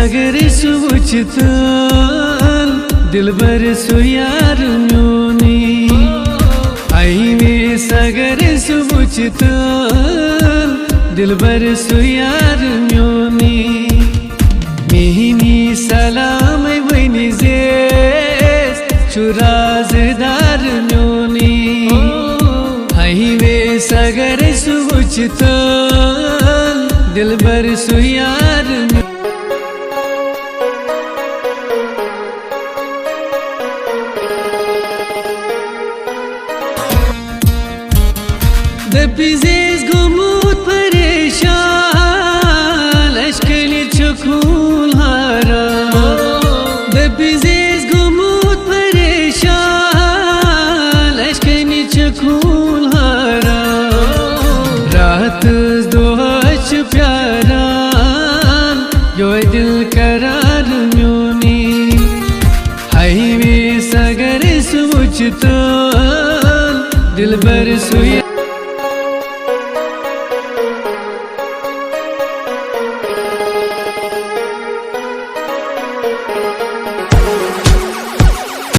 सागर सुवचतल दिलबर सुयार म्योनी आई में सागर सुवचतल दिलबर सुयार म्योनी मेहनी सलाम वैनी जे चुराजदार म्योनी आई में सागर सुवचतल दिलबर सुयार दपिजे